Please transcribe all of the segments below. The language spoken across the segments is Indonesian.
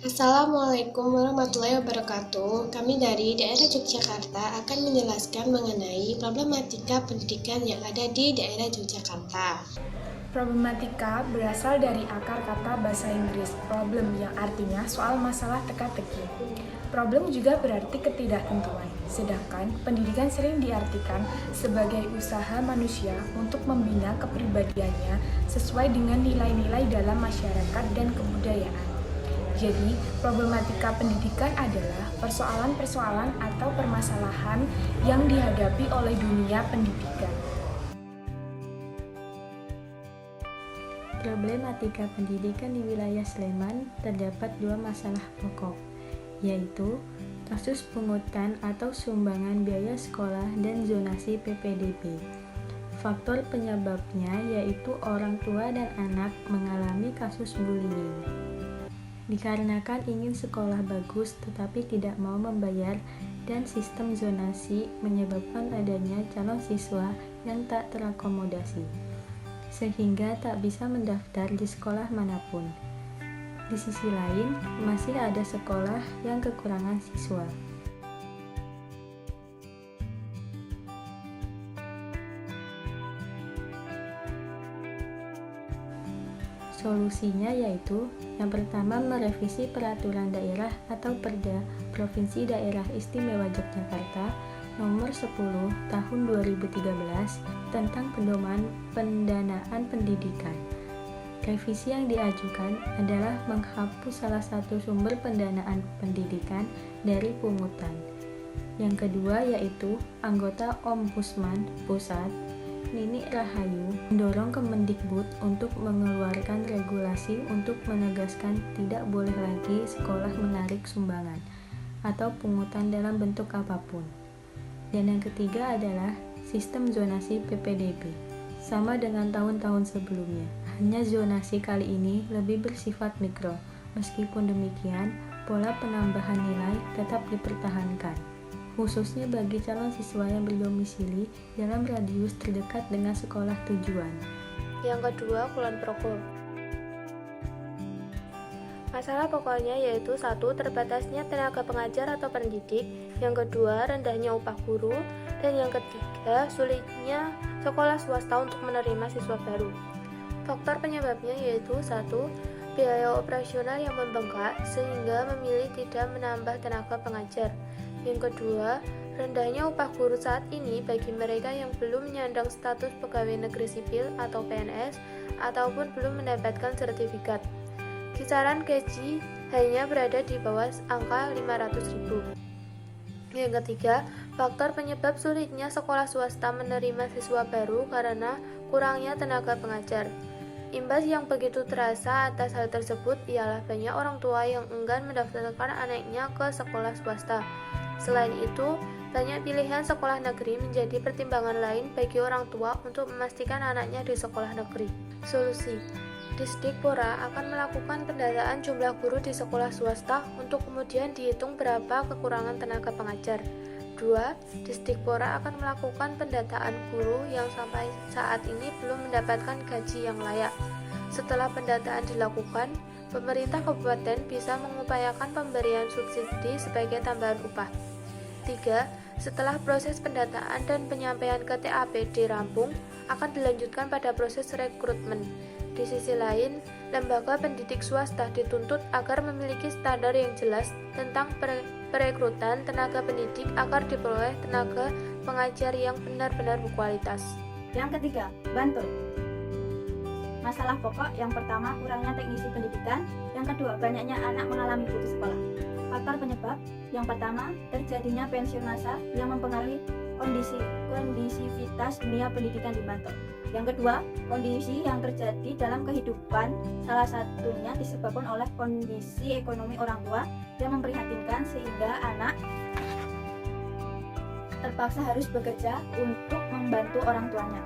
Assalamualaikum warahmatullahi wabarakatuh. Kami dari daerah Yogyakarta akan menjelaskan mengenai problematika pendidikan yang ada di daerah Yogyakarta. Problematika berasal dari akar kata bahasa Inggris problem yang artinya soal masalah teka-teki. Problem juga berarti ketidaktentuan, sedangkan pendidikan sering diartikan sebagai usaha manusia untuk membina kepribadiannya sesuai dengan nilai-nilai dalam masyarakat dan kebudayaan. Jadi, problematika pendidikan adalah persoalan-persoalan atau permasalahan yang dihadapi oleh dunia pendidikan. Problematika pendidikan di wilayah Sleman terdapat dua masalah pokok, yaitu kasus pungutan atau sumbangan biaya sekolah dan zonasi PPDB. Faktor penyebabnya yaitu orang tua dan anak mengalami kasus bullying. Dikarenakan ingin sekolah bagus tetapi tidak mau membayar dan sistem zonasi menyebabkan adanya calon siswa yang tak terakomodasi, sehingga tak bisa mendaftar di sekolah manapun. Di sisi lain, masih ada sekolah yang kekurangan siswa. Solusinya yaitu yang pertama merevisi peraturan daerah atau Perda Provinsi Daerah Istimewa Yogyakarta Nomor 10 Tahun 2013 tentang pedoman pendanaan pendidikan. Revisi yang diajukan adalah menghapus salah satu sumber pendanaan pendidikan dari pungutan. Yang kedua yaitu anggota Ombudsman Pusat Nini Rahayu mendorong Kemendikbud untuk mengeluarkan regulasi untuk menegaskan tidak boleh lagi sekolah menarik sumbangan atau pungutan dalam bentuk apapun. Dan yang ketiga adalah sistem zonasi PPDB. Sama dengan tahun-tahun sebelumnya, hanya zonasi kali ini lebih bersifat mikro. Meskipun demikian, pola penambahan nilai tetap dipertahankan, khususnya bagi calon siswa yang berdomisili dalam radius terdekat dengan sekolah tujuan. Yang kedua, kulon progo. Masalah pokoknya yaitu 1. Terbatasnya tenaga pengajar atau pendidik. Yang kedua, rendahnya upah guru. Dan yang ketiga, sulitnya sekolah swasta untuk menerima siswa baru. Faktor penyebabnya yaitu 1. Biaya operasional yang membengkak sehingga memilih tidak menambah tenaga pengajar. Yang kedua, rendahnya upah guru saat ini bagi mereka yang belum menyandang status pegawai negeri sipil atau PNS ataupun belum mendapatkan sertifikat. Kisaran gaji hanya berada di bawah angka 500.000. Yang ketiga, faktor penyebab sulitnya sekolah swasta menerima siswa baru karena kurangnya tenaga pengajar. Imbas yang begitu terasa atas hal tersebut ialah banyak orang tua yang enggan mendaftarkan anaknya ke sekolah swasta. Selain itu, banyak pilihan sekolah negeri menjadi pertimbangan lain bagi orang tua untuk memastikan anaknya di sekolah negeri. Solusi: Disdikpora akan melakukan pendataan jumlah guru di sekolah swasta untuk kemudian dihitung berapa kekurangan tenaga pengajar. 2. Disdikpora akan melakukan pendataan guru yang sampai saat ini belum mendapatkan gaji yang layak. Setelah pendataan dilakukan, pemerintah kabupaten bisa mengupayakan pemberian subsidi sebagai tambahan upah. 3. Setelah proses pendataan dan penyampaian ke TAPD rampung, akan dilanjutkan pada proses rekrutmen. Di sisi lain, lembaga pendidik swasta dituntut agar memiliki standar yang jelas tentang perekrutan tenaga pendidik agar diperoleh tenaga pengajar yang benar-benar berkualitas. Yang ketiga, Bantul. Masalah pokok yang pertama, kurangnya teknisi pendidikan. Yang kedua, banyaknya anak mengalami putus sekolah. Faktor penyebab yang pertama, terjadinya pensiun massal yang mempengaruhi kondisivitas dunia pendidikan di Bantul. Yang kedua, kondisi yang terjadi dalam kehidupan, salah satunya disebabkan oleh kondisi ekonomi orang tua yang memprihatinkan sehingga anak terpaksa harus bekerja untuk membantu orang tuanya.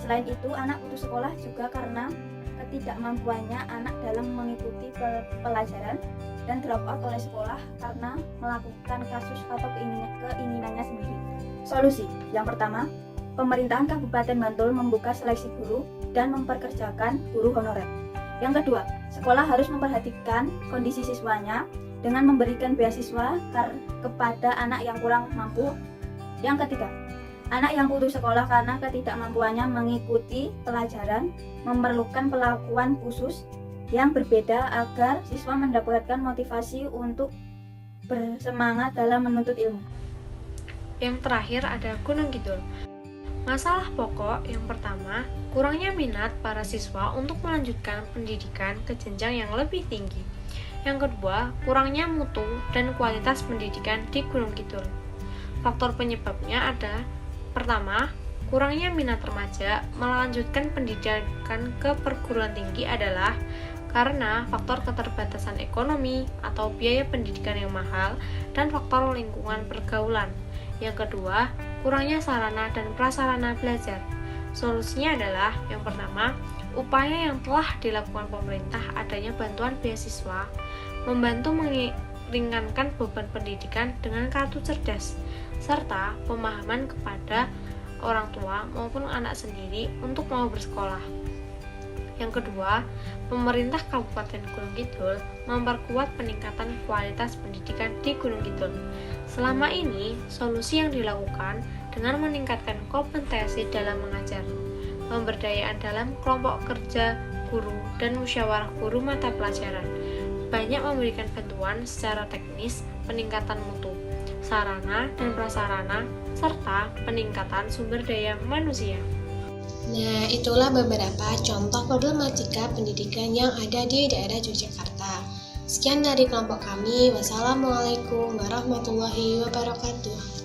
Selain itu, anak putus sekolah juga karena ketidakmampuannya anak dalam mengikuti pelajaran dan drop out oleh sekolah karena melakukan kasus atau keinginannya sendiri. Solusi yang pertama, pemerintahan Kabupaten Bantul membuka seleksi guru dan memperkerjakan guru honorer. Yang kedua, sekolah harus memperhatikan kondisi siswanya dengan memberikan beasiswa kepada anak yang kurang mampu. Yang ketiga, anak yang putus sekolah karena ketidakmampuannya mengikuti pelajaran memerlukan perlakuan khusus yang berbeda agar siswa mendapatkan motivasi untuk bersemangat dalam menuntut ilmu. Yang terakhir ada Gunung Kidul. Masalah pokok yang pertama, kurangnya minat para siswa untuk melanjutkan pendidikan ke jenjang yang lebih tinggi. Yang kedua, kurangnya mutu dan kualitas pendidikan di Gunung Kidul. Faktor penyebabnya ada: pertama, kurangnya minat remaja melanjutkan pendidikan ke perguruan tinggi adalah karena faktor keterbatasan ekonomi atau biaya pendidikan yang mahal dan faktor lingkungan pergaulan. Yang kedua, kurangnya sarana dan prasarana belajar. Solusinya adalah yang pertama, upaya yang telah dilakukan pemerintah adanya bantuan beasiswa, membantu meringankan beban pendidikan dengan kartu cerdas, serta pemahaman kepada orang tua maupun anak sendiri untuk mau bersekolah. Yang kedua, pemerintah Kabupaten Gunung Kidul memperkuat peningkatan kualitas pendidikan di Gunung Kidul. Selama ini, solusi yang dilakukan dengan meningkatkan kompetensi dalam mengajar, pemberdayaan dalam kelompok kerja guru, dan musyawarah guru mata pelajaran. Banyak memberikan bantuan secara teknis, peningkatan mutu, sarana dan prasarana, serta peningkatan sumber daya manusia. Nah, itulah beberapa contoh problematika pendidikan yang ada di daerah Yogyakarta. Sekian dari kelompok kami. Wassalamualaikum warahmatullahi wabarakatuh.